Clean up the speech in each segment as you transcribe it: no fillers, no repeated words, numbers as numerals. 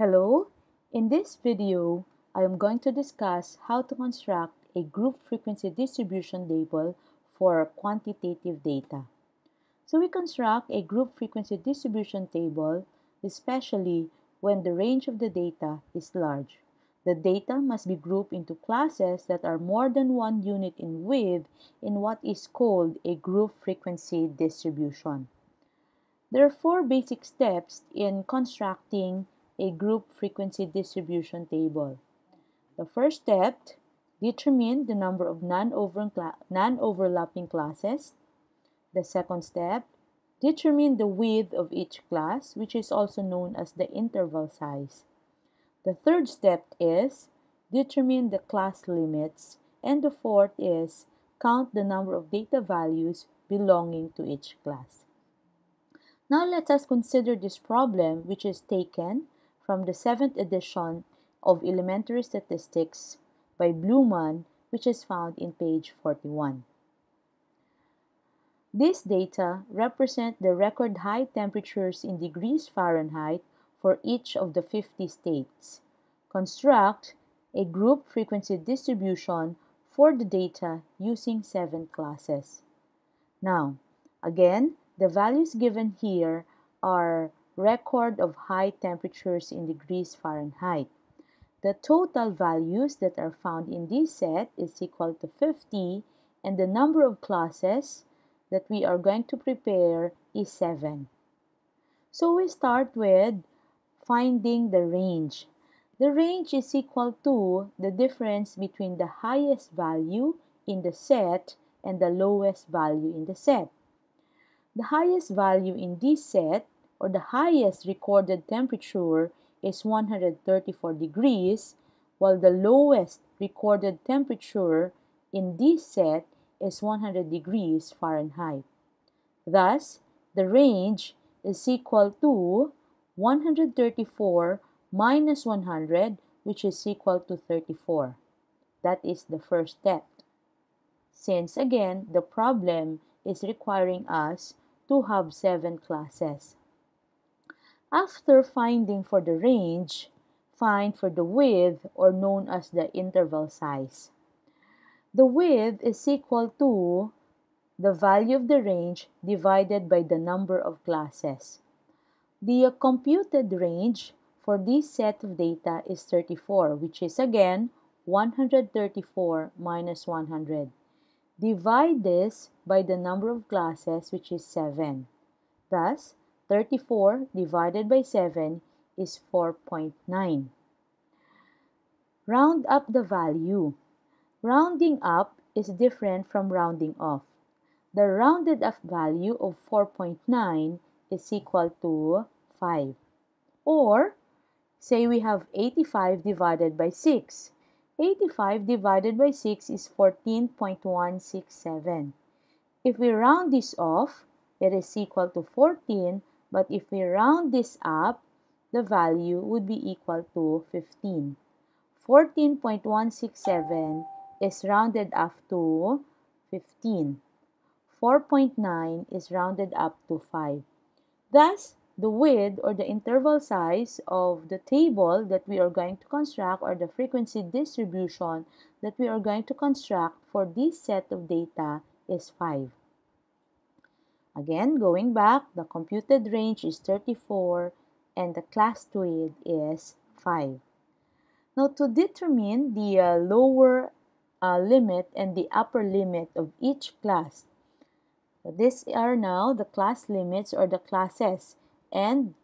Hello, in this video, I am going to discuss how to construct a group frequency distribution table for quantitative data. So we construct a group frequency distribution table, especially when the range of the data is large. The data must be grouped into classes that are more than one unit in width in what is called a group frequency distribution. There are four basic steps in constructing a group frequency distribution table. The first step, determine the number of non-overlapping classes. The second step, determine the width of each class, which is also known as the interval size. The third step is determine the class limits. And the fourth is count the number of data values belonging to each class. Now let us consider this problem, which is taken from the 7th edition of Elementary Statistics by Bluman, which is found in page 41. These data represent the record high temperatures in degrees Fahrenheit for each of the 50 states. Construct a group frequency distribution for the data using 7 classes. Now, again, the values given here are record of high temperatures in degrees Fahrenheit. The total values that are found in this set is equal to 50, and the number of classes that we are going to prepare is 7. So we start with finding the range. The range is equal to the difference between the highest value in the set and the lowest value in the set. The highest value in this set, or the highest recorded temperature, is 134 degrees, while the lowest recorded temperature in this set is 100 degrees Fahrenheit. Thus, the range is equal to 134 minus 100, which is equal to 34. That is the first step. Since again, the problem is requiring us to have 7 classes. After finding for the range, find for the width, or known as the interval size. The width is equal to the value of the range divided by the number of classes. The computed range for this set of data is 34, which is again 134 minus 100. Divide this by the number of classes, which is 7. Thus, 34 divided by 7 is 4.9. Round up the value. Rounding up is different from rounding off. The rounded up value of 4.9 is equal to 5. Or, say we have 85 divided by 6. 85 divided by 6 is 14.167. If we round this off, it is equal to 14, but if we round this up, the value would be equal to 15. 14.167 is rounded up to 15. 4.9 is rounded up to 5. Thus, the width, or the interval size of the table that we are going to construct, or the frequency distribution that we are going to construct for this set of data, is 5. Again, going back, the computed range is 34 and the class width is 5. Now, to determine the lower limit and the upper limit of each class, so these are now the class limits, or the classes, and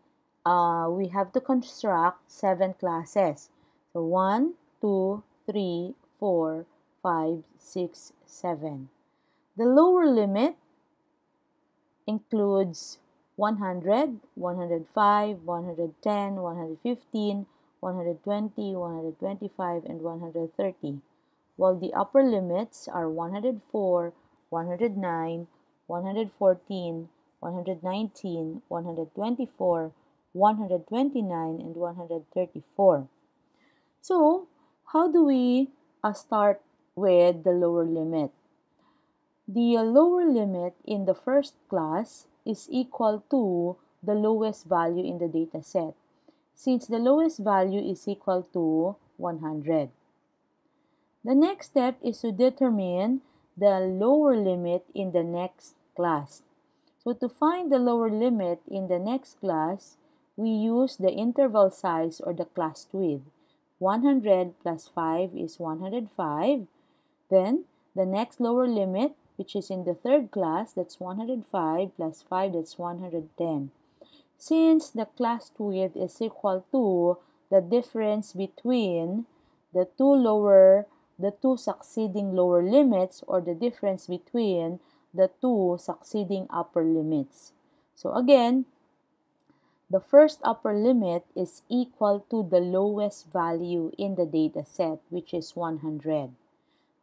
we have to construct 7 classes. So 1, 2, 3, 4, 5, 6, 7. The lower limit includes 100, 105, 110, 115, 120, 125, and 130, while the upper limits are 104, 109, 114, 119, 124, 129, and 134. So, how do we start with the lower limit? The lower limit in the first class is equal to the lowest value in the data set. since the lowest value is equal to 100. The next step is to determine the lower limit in the next class. So to find the lower limit in the next class, we use the interval size or the class width. 100 plus 5 is 105. Then the next lower limit, which is in the third class, that's 105 plus 5, that's 110. Since the class width is equal to the difference between the two succeeding lower limits, or the difference between the two succeeding upper limits. So again, the first upper limit is equal to the lowest value in the data set, which is 100.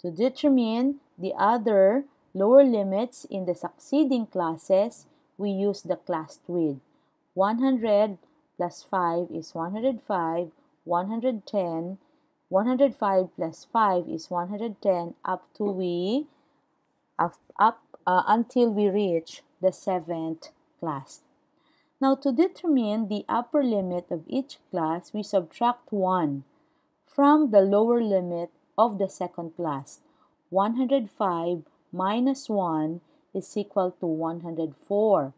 To determine the other lower limits in the succeeding classes, we use the class width. 100 plus 5 is 105, 110, 105 plus 5 is 110 until we reach the 7th class. Now, to determine the upper limit of each class, we subtract 1 from the lower limit of the second class. 105 minus 1 is equal to 104.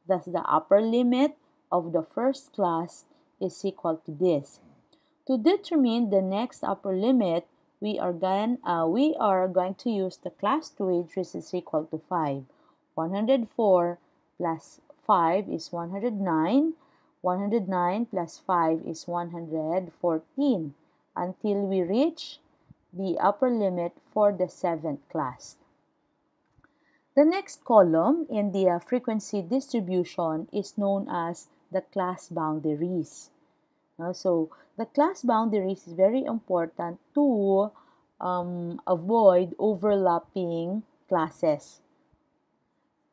Thus, the upper limit of the first class is equal to this. To determine the next upper limit, we are going to use the class width, which is equal to 5. 104 plus 5 is 109. 109 plus 5 is 114 until we reach the upper limit for the 7th class. The next column in the frequency distribution is known as the class boundaries. So the class boundaries is very important to avoid overlapping classes.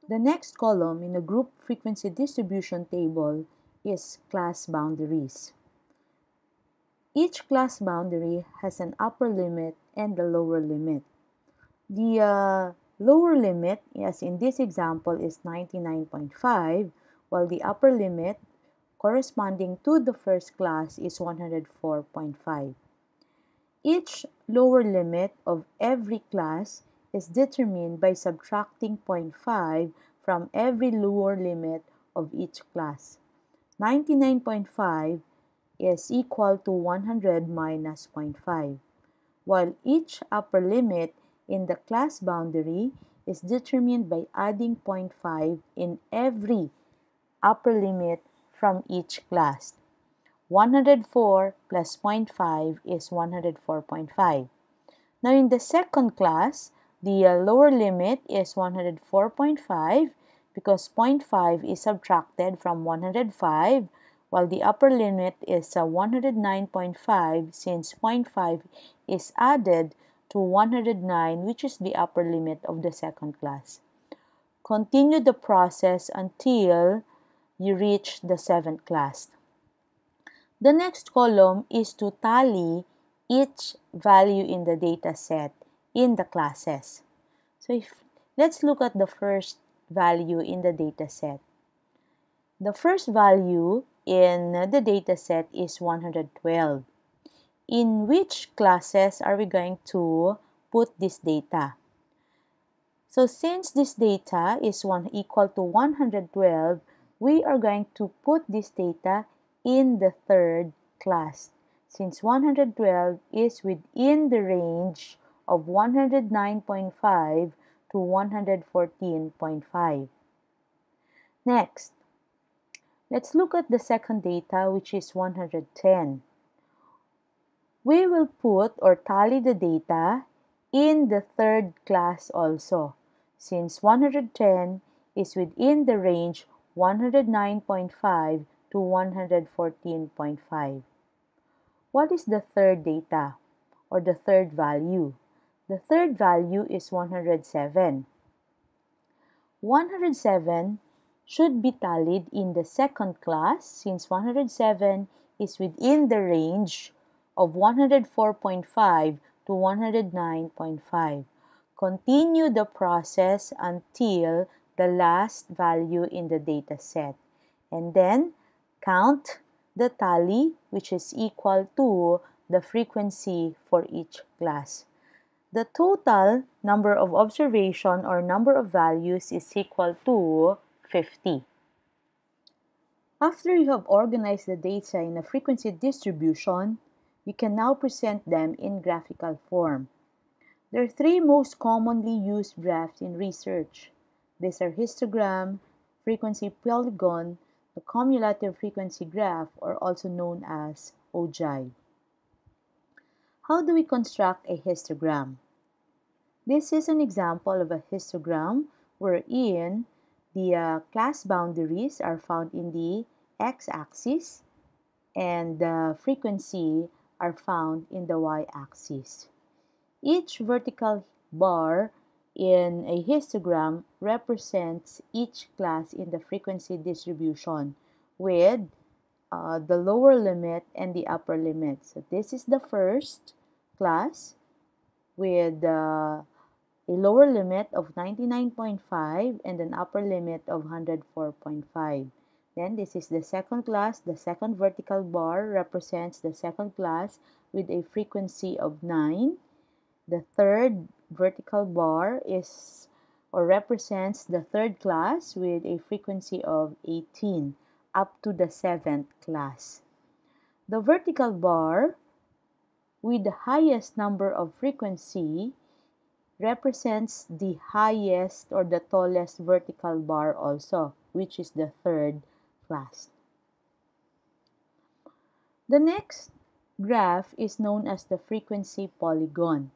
The next column in the group frequency distribution table is class boundaries. Each class boundary has an upper limit and a lower limit. The lower limit, as in this example, is 99.5, while the upper limit corresponding to the first class is 104.5. Each lower limit of every class is determined by subtracting 0.5 from every lower limit of each class. 99.5 is equal to 100 minus 0.5, while each upper limit in the class boundary is determined by adding 0.5 in every upper limit from each class. 104 plus 0.5 is 104.5. Now in the second class, the lower limit is 104.5 because 0.5 is subtracted from 105, while the upper limit is 109.5 since 0.5 is added to 109, which is the upper limit of the second class. Continue the process until you reach the 7th class. The next column is to tally each value in the data set in the classes. So let's look at the first value in the data set. The first value in the data set is 112. In which classes are we going to put this data? So since this data is equal to 112, we are going to put this data in the third class, since 112 is within the range of 109.5 to 114.5. Next, let's look at the second data, which is 110. We will put or tally the data in the third class also, since 110 is within the range 109.5 to 114.5. What is the third data or the third value? The third value is 107. 107 should be tallied in the second class since 107 is within the range of 104.5 to 109.5. Continue the process until the last value in the data set, and then count the tally, which is equal to the frequency for each class. The total number of observation or number of values is equal to 50. After you have organized the data in a frequency distribution, you can now present them in graphical form. There are three most commonly used graphs in research. These are histogram, frequency polygon, the cumulative frequency graph, or also known as ogive. How do we construct a histogram? This is an example of a histogram wherein the class boundaries are found in the x-axis and the frequency are found in the y-axis. Each vertical bar in a histogram represents each class in the frequency distribution with the lower limit and the upper limit. So this is the first class with a lower limit of 99.5 and an upper limit of 104.5. Then this is the second class. The second vertical bar represents the second class with a frequency of 9. The third vertical bar is or represents the third class with a frequency of 18 up to the seventh class. The vertical bar with the highest number of frequency represents the highest or the tallest vertical bar also, which is the third class. The next graph is known as the frequency polygon.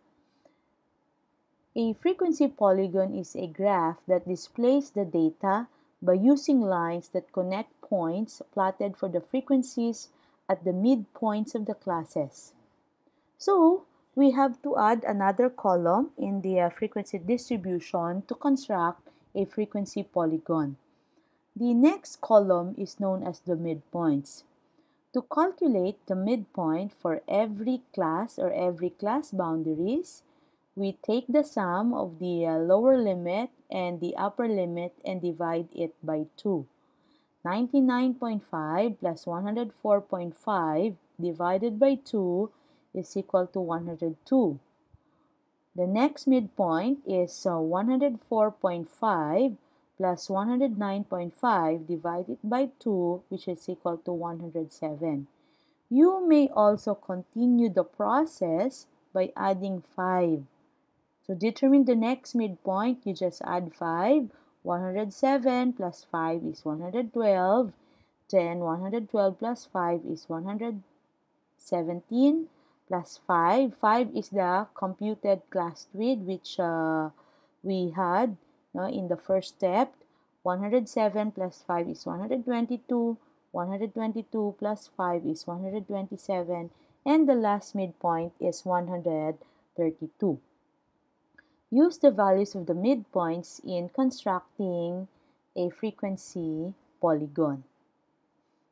A frequency polygon is a graph that displays the data by using lines that connect points plotted for the frequencies at the midpoints of the classes. So, we have to add another column in the frequency distribution to construct a frequency polygon. The next column is known as the midpoints. To calculate the midpoint for every class or every class boundaries, we take the sum of the lower limit and the upper limit and divide it by 2. 99.5 plus 104.5 divided by 2 is equal to 102. The next midpoint is 104.5 plus 109.5 divided by 2, which is equal to 107. You may also continue the process by adding 5. To determine the next midpoint, you just add 5. 107 plus 5 is 112. Then 112 plus 5 is 117 plus 5. 5 is the computed class width which we had in the first step. 107 plus 5 is 122. 122 plus 5 is 127. And the last midpoint is 132. Use the values of the midpoints in constructing a frequency polygon.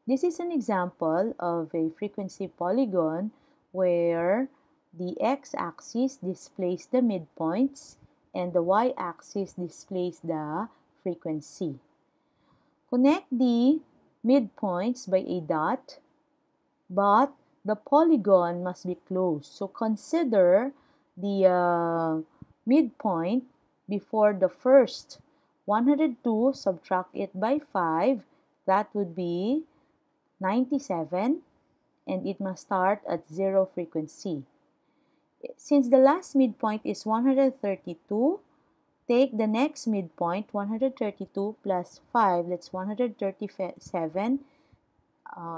This is an example of a frequency polygon where the x-axis displays the midpoints and the y-axis displays the frequency. Connect the midpoints by a dot, but the polygon must be closed. So consider the midpoint before the first 102, subtract it by 5, that would be 97, and it must start at 0 frequency. Since the last midpoint is 132, take the next midpoint, 132 plus 5, that's 137.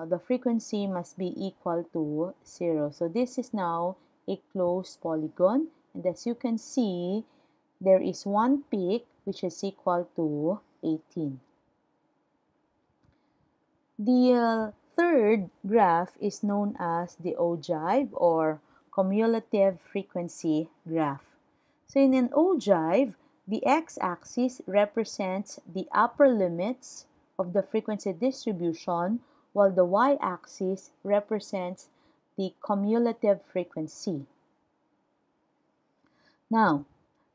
The frequency must be equal to 0. So this is now a closed polygon. And as you can see, there is one peak which is equal to 18. The third graph is known as the ogive or cumulative frequency graph. So in an ogive, the x-axis represents the upper limits of the frequency distribution, while the y-axis represents the cumulative frequency. Now,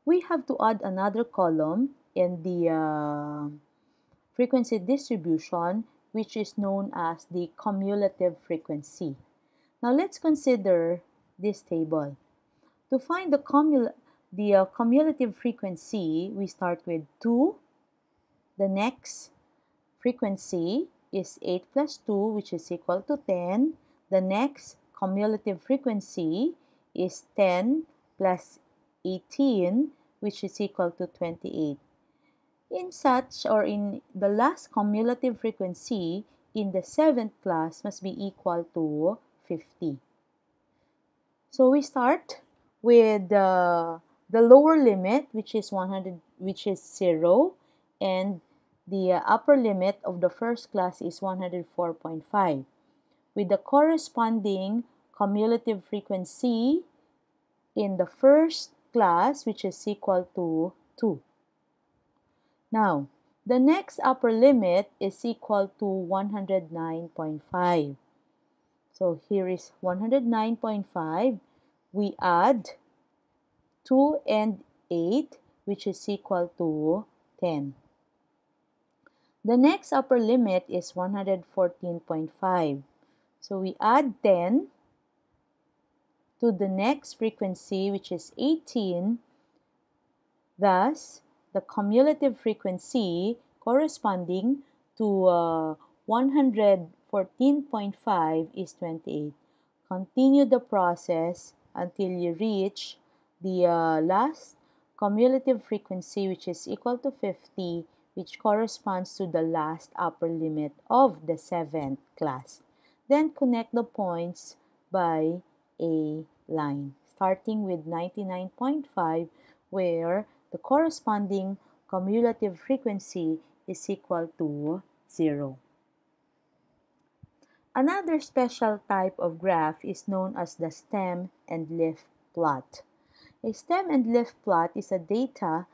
we have to add another column in the frequency distribution which is known as the cumulative frequency. Now let's consider this table. To find the cumulative frequency, we start with 2. The next frequency is 8 plus 2, which is equal to 10. The next cumulative frequency is 10 plus 18, which is equal to 28. In the last cumulative frequency in the 7th class must be equal to 50. So we start with the lower limit, which is 100, which is 0, and the upper limit of the first class is 104.5, with the corresponding cumulative frequency in the first class, which is equal to 2. Now, the next upper limit is equal to 109.5. So here is 109.5. We add 2 and 8, which is equal to 10. The next upper limit is 114.5. So we add 10 to the next frequency, which is 18. Thus, the cumulative frequency corresponding to 114.5 is 28. Continue the process until you reach the last cumulative frequency, which is equal to 50, which corresponds to the last upper limit of the 7th class. Then connect the points by a line, starting with 99.5, where the corresponding cumulative frequency is equal to 0. Another special type of graph is known as the stem and leaf plot. A stem and leaf plot is a data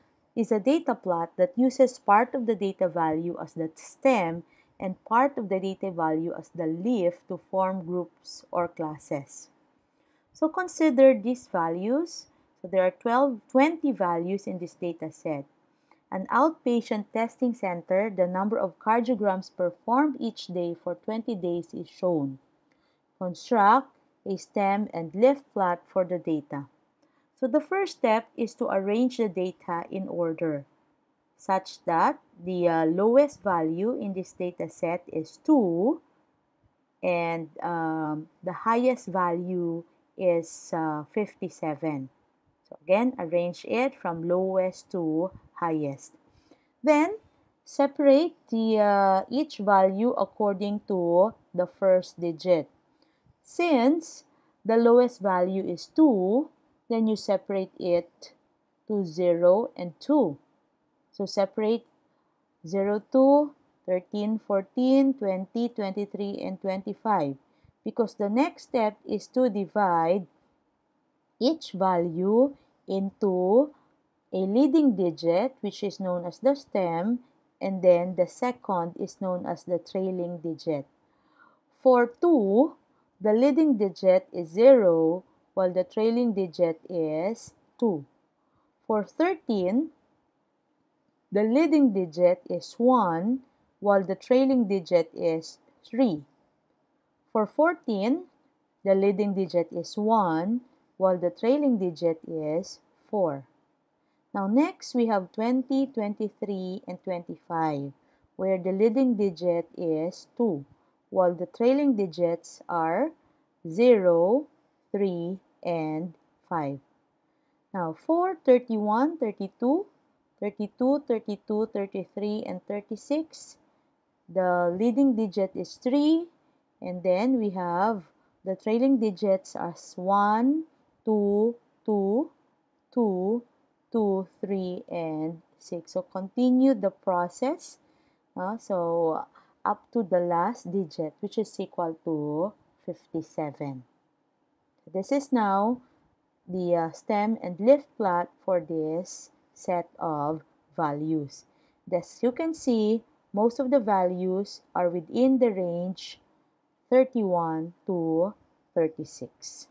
plot that uses part of the data value as the stem and part of the data value as the leaf to form groups or classes. So consider these values. So there are 20 values in this data set. An outpatient testing center, the number of cardiograms performed each day for 20 days is shown. Construct a stem and leaf plot for the data. So the first step is to arrange the data in order, such that the lowest value in this data set is 2, and the highest value is 57. So again, arrange it from lowest to highest. Then, separate each value according to the first digit. Since the lowest value is 2, then you separate it to 0 and 2. So separate 0, 2, 13, 14, 20, 23, and 25. Because the next step is to divide each value into a leading digit, which is known as the stem, and then the second is known as the trailing digit. For 2, the leading digit is 0, while the trailing digit is 2. For 13, the leading digit is 1, while the trailing digit is 3. For 14, the leading digit is 1, while the trailing digit is 4. Now next, we have 20, 23, and 25, where the leading digit is 2, while the trailing digits are 0, 3, and 5. Now for 31, 32, 32, 32, 33, and 36, the leading digit is 3, and then we have the trailing digits as 1, 2, 2, 2, 2, 3, and 6. So continue the process. So up to the last digit, which is equal to 57. This is now the stem and leaf plot for this set of values. As you can see, most of the values are within the range 31 to 36.